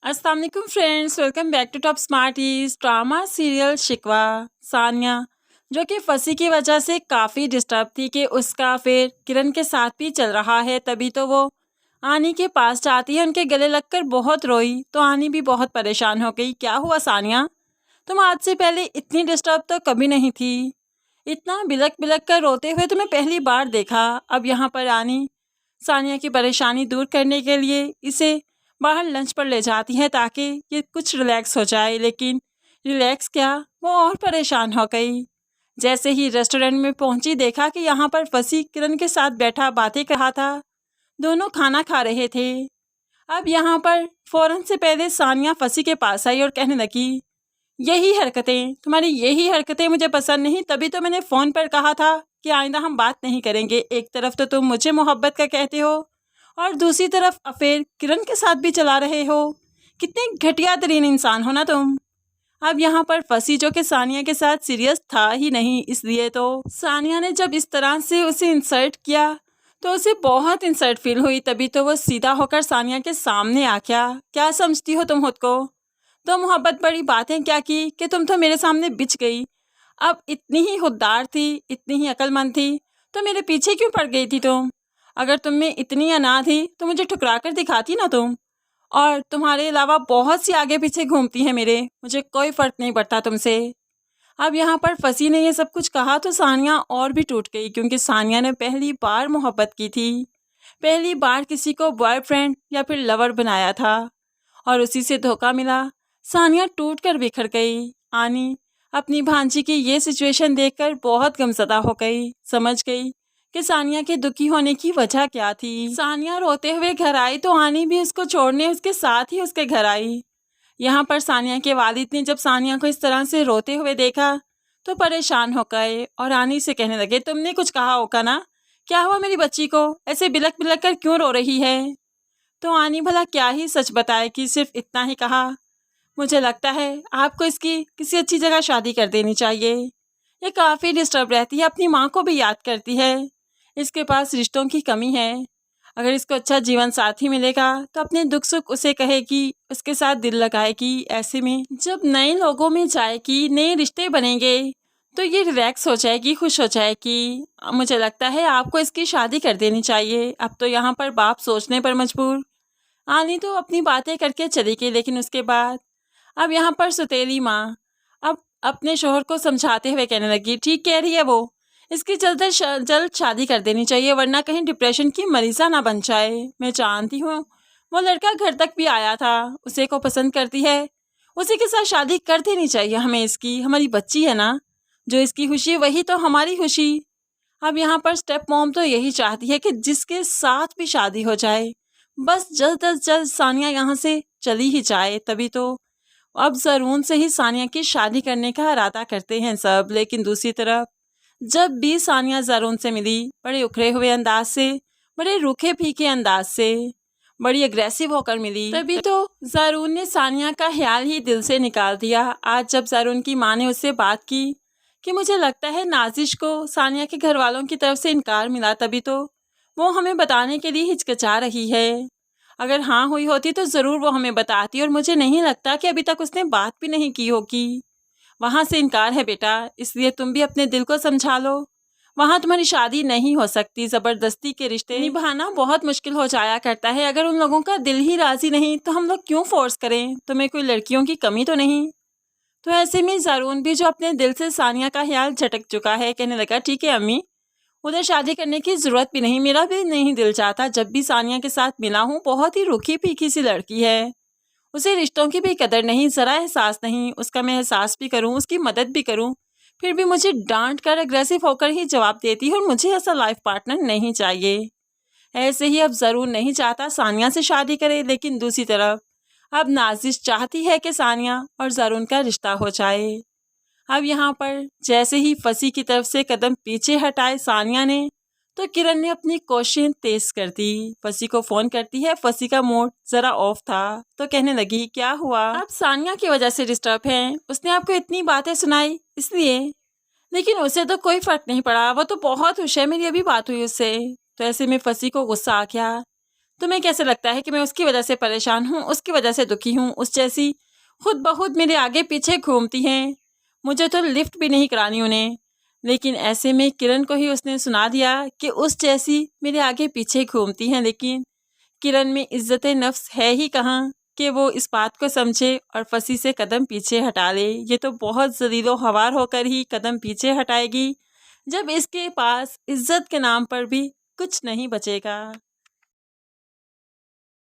अस्सलाम वालेकुम friends, welcome back to Top Smarties. Drama serial Shikwa. Sania जो कि फंसी की वजह से काफ़ी डिस्टर्ब थी कि उसका फिर किरण के साथ भी चल रहा है, तभी तो वो आनी के पास जाती है, उनके गले लगकर बहुत रोई तो आनी भी बहुत परेशान हो गई। क्या हुआ सानिया, तुम आज से पहले इतनी डिस्टर्ब तो कभी नहीं थी, इतना बिलक बिलक कर रोते हुए तुम्हें पहली बार देखा। अब यहाँ पर आनी सानिया की परेशानी दूर करने के लिए इसे बाहर लंच पर ले जाती है ताकि ये कुछ रिलैक्स हो जाए, लेकिन रिलैक्स क्या, वो और परेशान हो गई। जैसे ही रेस्टोरेंट में पहुंची देखा कि यहाँ पर फंसी किरण के साथ बैठा बातें कर रहा था, दोनों खाना खा रहे थे। अब यहाँ पर फ़ौरन से पहले सानिया फंसी के पास आई और कहने लगी, यही हरकतें मुझे पसंद नहीं, तभी तो मैंने फ़ोन पर कहा था कि आइंदा हम बात नहीं करेंगे। एक तरफ तो तुम मुझे मोहब्बत का कहते हो और दूसरी तरफ अफेयर किरण के साथ भी चला रहे हो। कितने घटिया तरीन इंसान हो ना तुम। अब यहाँ पर फंसी जो कि सानिया के साथ सीरियस था ही नहीं, इसलिए तो सानिया ने जब इस तरह से उसे इंसल्ट किया तो उसे बहुत इंसल्ट फील हुई, तभी तो वो सीधा होकर सानिया के सामने आ गया। क्या समझती हो तुम खुद को? तो मोहब्बत बड़ी बातें क्या की कि तुम तो मेरे सामने बिछ गई। अब इतनी ही खुददार थी, इतनी ही अक्लमंद थी, तो मेरे पीछे क्यों पड़ गई थी तुम? अगर तुम में इतनी अना थी तो मुझे ठुकरा कर दिखाती ना तुम। और तुम्हारे अलावा बहुत सी आगे पीछे घूमती हैं मेरे, मुझे कोई फ़र्क नहीं पड़ता तुमसे। अब यहाँ पर फंसी ने ये सब कुछ कहा तो सानिया और भी टूट गई, क्योंकि सानिया ने पहली बार मोहब्बत की थी, पहली बार किसी को बॉयफ्रेंड या फिर लवर बनाया था और उसी से धोखा मिला। सानिया टूट कर बिखर गई। आनी अपनी भांजी की ये सिचुएशन देखकर बहुत गमज़दा हो गई, समझ गई कि सानिया के दुखी होने की वजह क्या थी। सानिया रोते हुए घर आई तो आनी भी उसको छोड़ने उसके साथ ही उसके घर आई। यहाँ पर सानिया के वालिद ने जब सानिया को इस तरह से रोते हुए देखा तो परेशान हो गए और आनी से कहने लगे, तुमने कुछ कहा होगा ना, क्या हुआ मेरी बच्ची को, ऐसे बिलक बिलक कर क्यों रो रही है? तो आनी भला क्या ही सच बताए कि सिर्फ इतना ही कहा, मुझे लगता है आपको इसकी किसी अच्छी जगह शादी कर देनी चाहिए। ये काफ़ी डिस्टर्ब रहती है, अपनी माँ को भी याद करती है, इसके पास रिश्तों की कमी है। अगर इसको अच्छा जीवन साथी मिलेगा तो अपने दुख सुख उसे कहेगी, उसके साथ दिल लगाएगी। ऐसे में जब नए लोगों में जाएगी, नए रिश्ते बनेंगे तो ये रिलैक्स हो जाएगी, खुश हो जाएगी। मुझे लगता है आपको इसकी शादी कर देनी चाहिए। अब तो यहाँ पर बाप सोचने पर मजबूर। आनी तो अपनी बातें करके चली गई, लेकिन उसके बाद अब यहाँ पर सुतेली माँ अब अपने शोहर को समझाते हुए कहने लगी, ठीक कह रही है वो, इसकी जल्द शादी कर देनी चाहिए, वरना कहीं डिप्रेशन की मरीज़ा ना बन जाए। मैं जानती हूँ वो लड़का घर तक भी आया था, उसे को पसंद करती है, उसी के साथ शादी कर देनी चाहिए हमें इसकी। हमारी बच्ची है ना, जो इसकी खुशी वही तो हमारी खुशी। अब यहाँ पर स्टेप मॉम तो यही चाहती है कि जिसके साथ भी शादी हो जाए, बस जल्द अज जल्द सानिया यहाँ से चली ही जाए। तभी तो अब ज़रून से ही सानिया की शादी करने का इरादा करते हैं सब। लेकिन दूसरी तरफ जब भी सानिया ज़रून से मिली, बड़े उखड़े हुए अंदाज से, बड़े रूखे फीके अंदाज से, बड़ी अग्रेसिव होकर मिली, तभी तो ज़रून ने सानिया का ख्याल ही दिल से निकाल दिया। आज जब ज़रून की माँ ने उससे बात की कि मुझे लगता है नाजिश को सानिया के घर वालों की तरफ से इनकार मिला, तभी तो वो हमें बताने के लिए हिचकिचा रही है। अगर हाँ हुई होती तो ज़रूर वो हमें बताती, और मुझे नहीं लगता कि अभी तक उसने बात भी नहीं की होगी। वहाँ से इनकार है बेटा, इसलिए तुम भी अपने दिल को समझा लो। वहाँ तुम्हारी शादी नहीं हो सकती, ज़बरदस्ती के रिश्ते निभाना बहुत मुश्किल हो जाया करता है। अगर उन लोगों का दिल ही राज़ी नहीं तो हम लोग क्यों फोर्स करें? तुम्हें कोई लड़कियों की कमी तो नहीं? तो ऐसे में ज़रून भी जो अपने दिल से सानिया का ख्याल झटक चुका है, कहने लगा, ठीक है अम्मी, उधर शादी करने की ज़रूरत भी नहीं, मेरा भी नहीं दिल चाहता। जब भी सानिया के साथ मिला हूँ, बहुत ही रूखी फीकी सी लड़की है, उसे रिश्तों की भी कदर नहीं, ज़रा एहसास नहीं। उसका मैं एहसास भी करूँ, उसकी मदद भी करूँ, फिर भी मुझे डांट कर अग्रेसिव होकर ही जवाब देती है, और मुझे ऐसा लाइफ पार्टनर नहीं चाहिए। ऐसे ही अब ज़रूर नहीं चाहता सानिया से शादी करे, लेकिन दूसरी तरफ अब नाजिश चाहती है कि सानिया और ज़रून का रिश्ता हो जाए। अब यहाँ पर जैसे ही फंसी की तरफ से कदम पीछे हटाए सानिया ने, तो किरण ने अपनी कोशिश तेज कर दी। फंसी को फ़ोन करती है। फंसी का मूड ज़रा ऑफ था तो कहने लगी, क्या हुआ? आप सानिया की वजह से डिस्टर्ब हैं, उसने आपको इतनी बातें सुनाई इसलिए? लेकिन उसे तो कोई फ़र्क नहीं पड़ा, वो तो बहुत खुश है, मेरी अभी बात हुई उससे। तो ऐसे में फंसी को गुस्सा आ गया तुम्हें कैसे लगता है कि मैं उसकी वजह से परेशान हूँ, उसकी वजह से दुखी हूँ? उस जैसी खुद ब खुद मेरे आगे पीछे घूमती हैं, मुझे तो लिफ्ट भी नहीं करानी उन्हें। लेकिन ऐसे में किरण को ही उसने सुना दिया कि उस जैसी मेरे आगे पीछे घूमती हैं। लेकिन किरण में इज्जत नफ्स है ही कहाँ कि वो इस बात को समझे और फंसी से कदम पीछे हटा ले। ये तो बहुत ज़लीलो ख्वार होकर ही कदम पीछे हटाएगी, जब इसके पास इज्जत के नाम पर भी कुछ नहीं बचेगा।